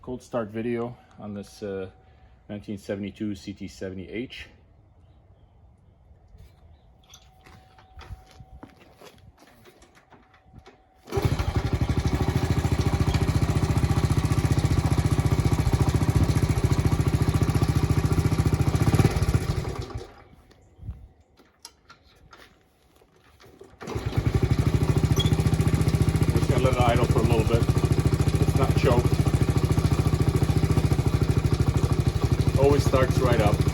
cold start video on this 1972 CT70H. Just gonna let it idle for a little bit. It's not choked. Always starts right up.